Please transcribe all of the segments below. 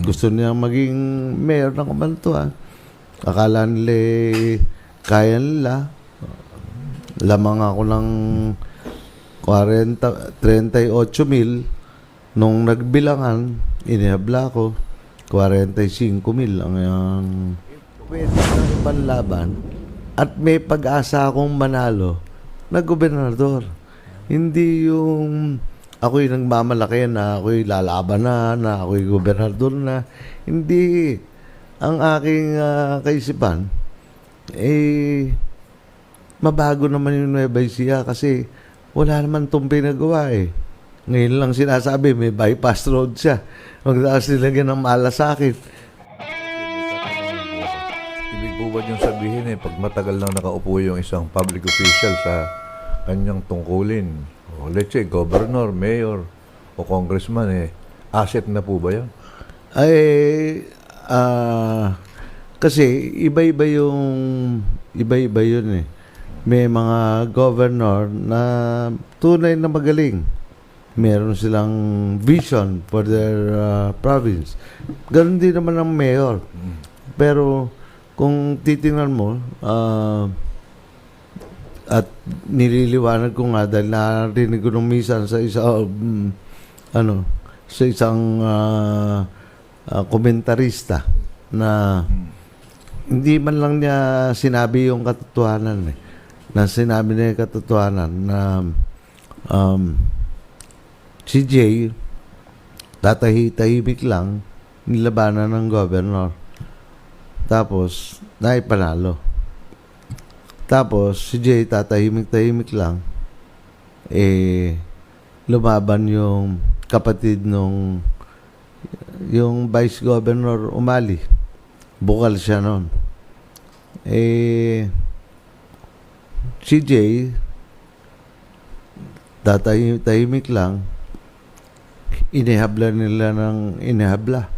Gusto niya maging mayor ng Kabanatuan. Akala nila kaya nila. Lamang ako ng 38,000. Nung nagbilangan, inihabla ko, 45,000 ang pwede ng ibang laban at may pag-asa akong manalo na gobernador. Hindi yung ako'y nagmamalaki na ako'y lalaban na ako'y gobernador na. Hindi. Ang aking kaisipan, mabago naman yung Nueva Ecija kasi wala naman itong pinagawa Ngayon lang sinasabi, may bypass road siya. Magdaas nilagyan ng malasakit. Ibig po ba niyong sabihin pag matagal lang nakaupo yung isang public official sa kanyang tungkulin, o let's say, governor, mayor, o congressman, asset na po ba yan? Kasi iba-iba yun May mga governor na tunay na magaling. Meron silang vision for their province. Ganon din naman ang mayor. Pero kung titingnan mo, at nililiwanag ko nga dahil narinig ko nung minsan sa isang komentarista na hindi man lang niya sinabi yung katotohanan na sinabi niya yung katotohanan na si Jay tahimik lang nilabanan ng governor tapos naipanalo. Tapos si Jay tahimik lang lumaban yung kapatid nung yung vice governor Umali. Bukal siya noon. Si Jay tahimik lang, inihabla nila ng inihabla.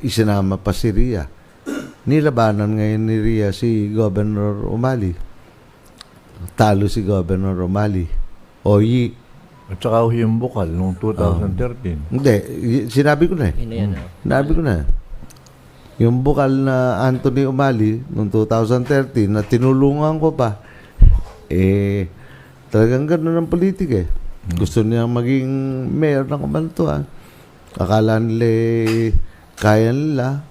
Isinama pa si Ria. Nilabanan ngayon ni Ria si Governor Umali. Talo si Governor Umali. Oyi. At saka yung bukal noong 2013. Hindi, sinabi ko na Sinabi ko na. Yung bukal na Anthony Umali noong 2013 na tinulungan ko pa, talagang gano'n ang politika Gusto niya maging mayor ng Kabanatuan. Akala nila kaya nila.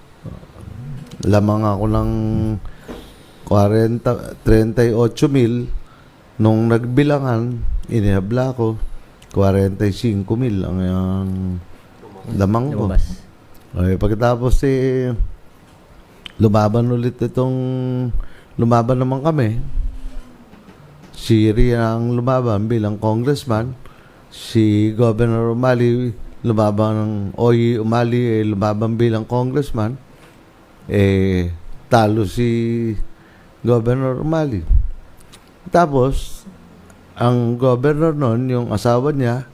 Lamang ako ng 38,000. Nung nagbilangan, inihabla ko, 45,000 ang lamang ko. Pagkatapos lumaban naman kami. Si Ria ang lumaban bilang congressman. Si Governor Umali lumaban bilang congressman. Talo si Governor Umali. Tapos, ang governor noon, yung asawa niya,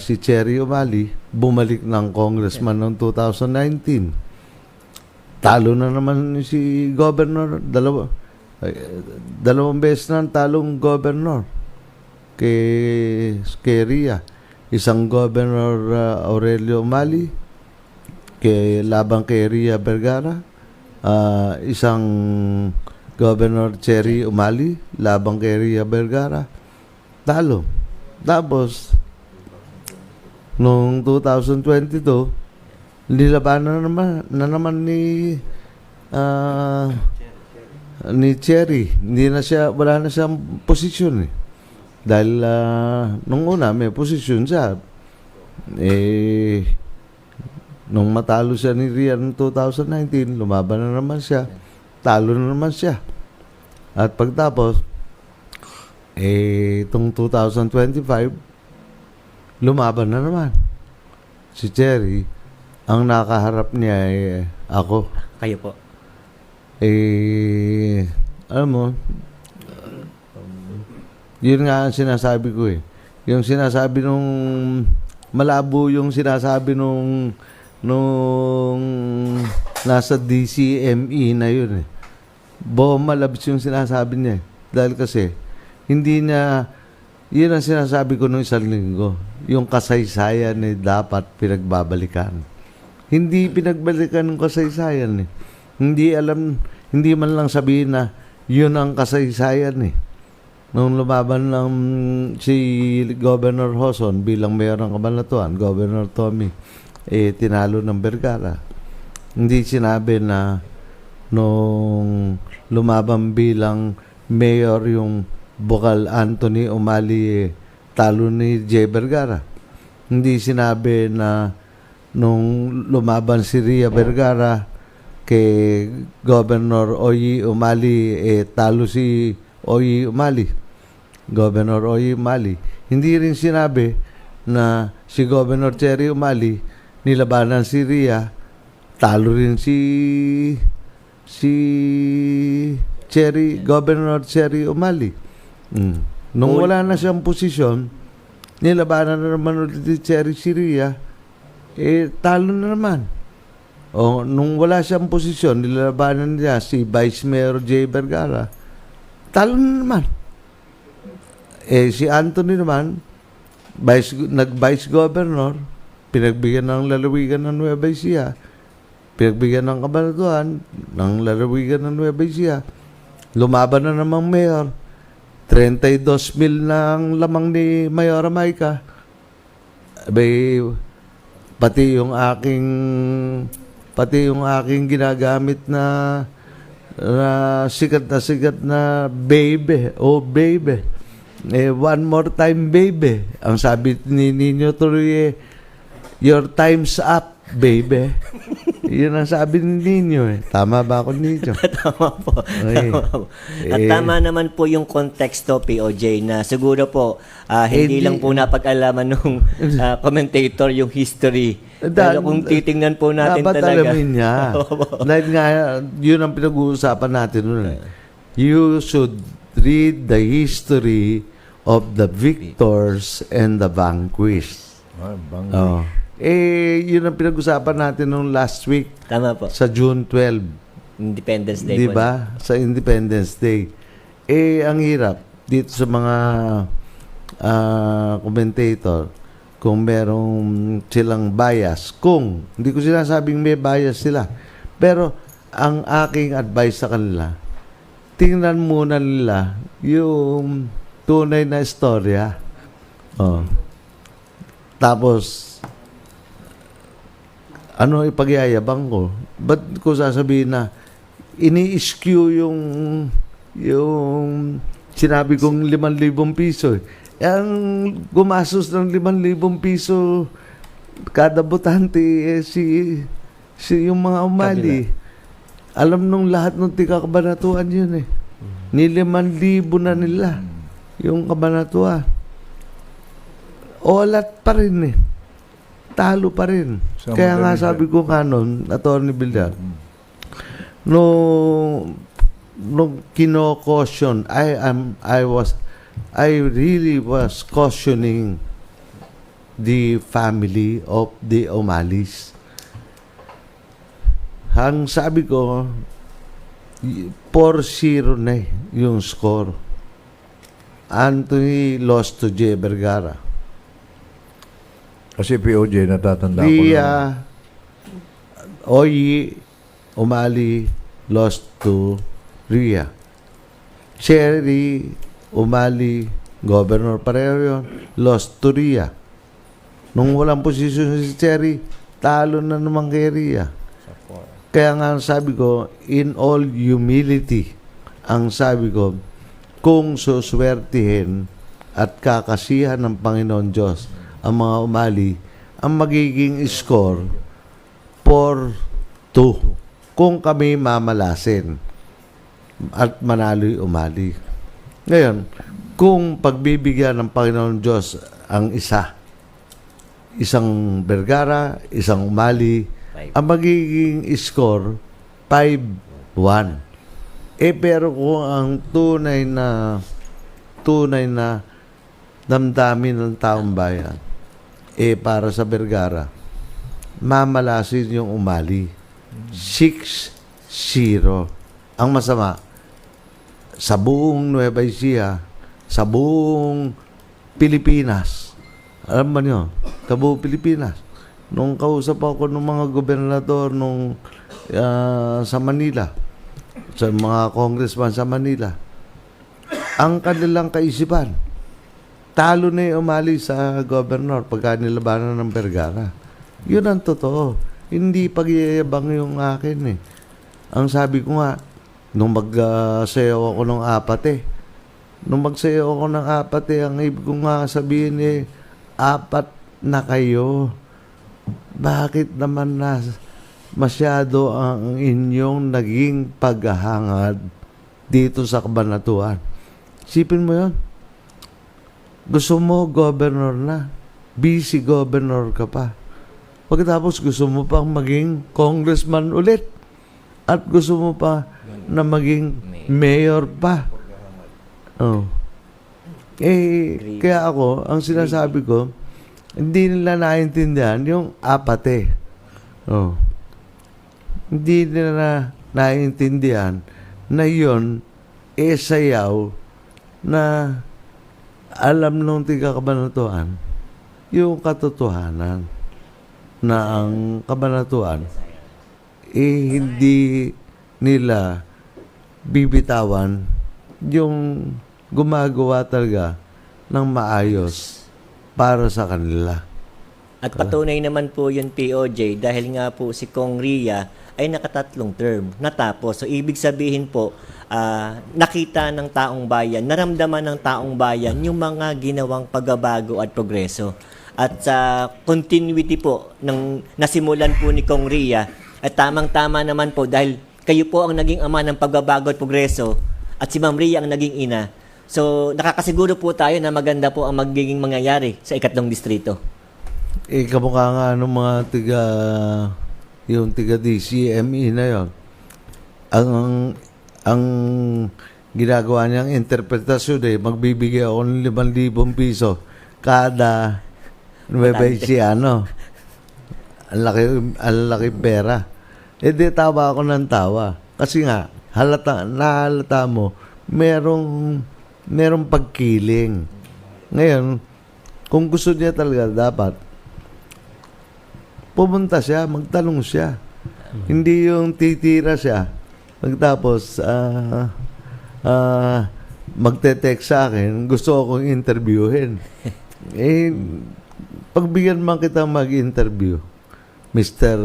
si Cherry Umali, bumalik ng congressman noong 2019. Talo na naman si governor, dalawang beses na talong governor kay Ria. Isang governor Aurelio Umali labang kay Ria Vergara, isang governor Cherry Umali labang kay Ria Vergara, talo. Tapos noong 2022 nilabanan na naman ni Cherry. Wala na siyang posisyon Dahil nung una may posisyon siya. Nung matalo siya ni Ria noong 2019, lumaban na naman siya. Talo na naman siya. At pagtapos, itong 2025, lumaban na naman. Si Cherry, ang nakaharap niya ako. Kayo po. Alam mo, yun nga ang sinasabi ko Yung sinasabi malabo yung sinasabi nung nasa DCME na yun malabs yung sinasabi niya Dahil kasi, hindi niya Yun ang sinasabi ko nung isang linggo. Yung kasaysayan dapat pinagbabalikan. Hindi pinagbalikan ng kasaysayan eh. Hindi man lang sabihin na yun ang kasaysayan eh. Nung lumaban ng si Governor Hoson bilang mayor ng Cabanatuan, Governor Tommy, tinalo ng Vergara. Hindi sinabi na nung lumaban bilang mayor yung Bukal Anthony Umali, talo ni J. Vergara. Hindi sinabi na nung lumaban si Ria Vergara kay Governor Oyi Umali, talo si Oyi Umali, Governor Oyi Umali. Hindi rin sinabi na si Governor Cherry Umali nilabanan si Ria, talo rin si Governor Cherry Umali. Nung wala na siyang posisyon, nilabanan na naman ulit ni Cherry si Ria, talo na naman. O, nung wala siyang posisyon, nilabanan niya si Vice Mayor J. Vergara, talo na naman. Si Anthony naman, nag-Vice Governor, pinagbigyan ng lalawigan ng Nueva Ecija, pinagbigyan ng Cabanatuan, ng lalawigan ng Nueva Ecija, lumaban na namang mayor, 32,000 na ang lamang ni Mayora Maica. Pati yung aking ginagamit na sikat na baby. Oh, baby. One more time, baby. Ang sabi ni Nino Torre, your time's up, baby. Yun ang sabi ni Nino eh. Tama ba ako, Nino? Tama po. Okay. Tama po. At tama naman po yung konteksto, POJ, na siguro po hindi lang po napag-alaman nung commentator yung history. Pero kung titingnan po natin dapat talaga. Dapat alamin niya. Dahil nga, yun ang pinag-uusapan natin nun. You should read the history of the victors and the vanquished. Oh. Yun ang pinag-usapan natin nung last week. Tama po. Sa June 12. Independence Day po. Diba? Sa Independence Day. Ang hirap dito sa mga commentator kung merong silang bias. Hindi ko sinasabing may bias sila. Pero ang aking advice sa kanila, tingnan muna nila yung tunay na istorya. Oh. Tapos, ano ipagyayabang ko? Ba't ko sasabihin na ini-skew yung sinabi kong 5,000 piso? Ang gumastos ng 5,000 piso kada botante si yung mga Umali. Alam nung lahat ng tika-Cabanatuan yun eh. Ni 5,000 na nila yung Cabanatuan. Olat pa rin eh. Talo pa rin. Kaya nga sabi ko nga nun, Atty. Villar, nung kino-caution, I really was cautioning the family of the Umalis. Ang sabi ko, 4-0 na yung score. Anthony lost to J. Vergara. Kasi POJ, natatanda ko Ria, Oyi, Umali, lost to Ria. Cherry, Umali, Governor pareho yun, lost to Ria. Nung walang posisyon si Cherry, talo na naman kay Ria. Kaya nga sabi ko, in all humility, ang sabi ko, kung suswertihin at kakasihan ng Panginoon Diyos ang mga Umali, ang magiging score 4-2 kung kami mamalasin at manalo yung Umali. Ngayon, kung pagbibigyan ng Panginoon Diyos ang isang Vergara, isang Umali, ang magiging score 5-1. Pero kung ang tunay na damdamin ng taong bayan, para sa Vergara, mamalasin yung Umali. 6-0. Ang masama, sa buong Nueva Ecija, sa buong Pilipinas. Alam mo niyo, kabuo Pilipinas. Nung kausap ako ng mga gobernador sa Manila, sa mga congressman sa Manila, ang kanilang kaisipan, talo na yung umali sa governor pagka nilabanan ng Vergara. Yun ang totoo. Hindi pagyayabang yung akin eh. Ang sabi ko nga, nung magsayaw ako ng apat ang ibig ko nga sabihin apat na kayo. Bakit naman masyado ang inyong naging paghahangad dito sa kabanatuan? Isipin mo yun. Gusto mo governor na. Busy governor ka pa. Pagkatapos gusto mo pang maging congressman ulit. At gusto mo pa na maging mayor pa. Oh. Kaya ako, ang sinasabi ko, hindi nila naintindihan yung apat. Oh. Hindi nila naintindihan na yun sayaw na alam nung tiga-kabanatuan yung katotohanan na ang kabanatuan hindi nila bibitawan yung gumagawa talaga ng maayos para sa kanila. At patunay naman po yun, POJ, dahil nga po si Kong Ria ay nakatatlong term, natapos. So, ibig sabihin po, nakita ng taong bayan, naramdaman ng taong bayan yung mga ginawang pagbabago at progreso. At sa continuity po ng nasimulan po ni Kong Ria, at tamang-tama naman po dahil kayo po ang naging ama ng pagbabago at progreso at si Ma'am Ria ang naging ina. So, nakakasiguro po tayo na maganda po ang magiging mangyayari sa 3 distrito. Kamukha nga ng mga yung tiga DCME na yon. Ang ginagawa niyang interpretasyon magbibigay ako ng 5,000 piso kada Nueva Ecija. Ang laki pera. Di tawa ako ng tawa. Kasi nga, nahalata mo, merong pagkiling. Ngayon, kung gusto niya talaga, dapat pumunta siya, magtanong siya. Hindi yung titira siya. Pagtapos, magte-text sa akin, gusto akong interviewin. Pagbigyan man kita mag-interview, Mr.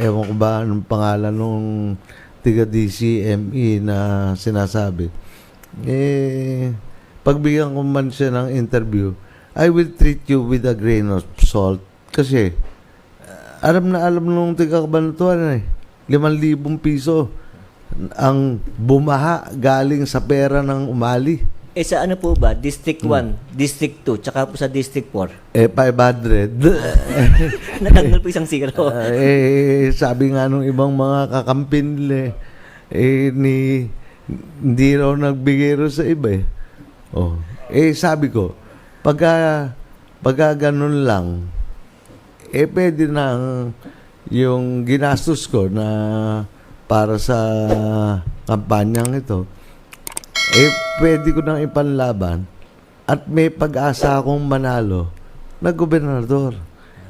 Ewan ko ba anong pangalan nung tiga DCME na sinasabi. Pagbigyan ko man siya ng interview, I will treat you with a grain of salt. Kasi, alam nung tiga Kabanatuan 5,000 piso ang bumaha galing sa pera ng umali. Sa ano po ba? District 1, District 2, tsaka po sa District 4? 500. Natanggal po isang zero. Sabi nga nung ibang mga kakampin nila, hindi raw nagbigay raw sa iba sabi ko, pagka ganun lang, pwede na yung ginastos ko na para sa kampanyang ito, pwede ko nang ipanlaban at may pag-asa akong manalo na gobernador.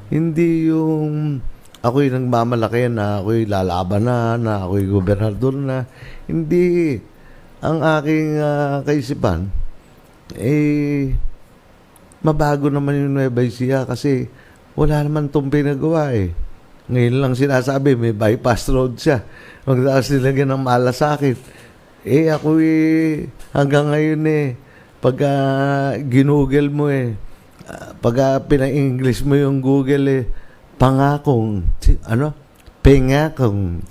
Hindi yung ako'y nagmamalaki na ako'y lalaban na ako'y gobernador na. Hindi. Ang aking kaisipan, mabago naman yung Nueva Ecija kasi wala naman itong pinagawa Ngayon lang sinasabi, may bypass road siya. Magdaas nilagyan ng malasakit. Ako hanggang ngayon pagka ginugel mo pagka pina-English mo yung Google pangakong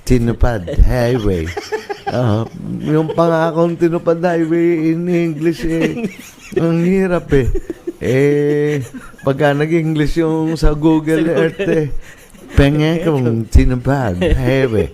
tinupad highway. Yung pangakong tinupad highway in English ang hirap pagka nag-English yung sa Google Earth pangakong tinupad highway.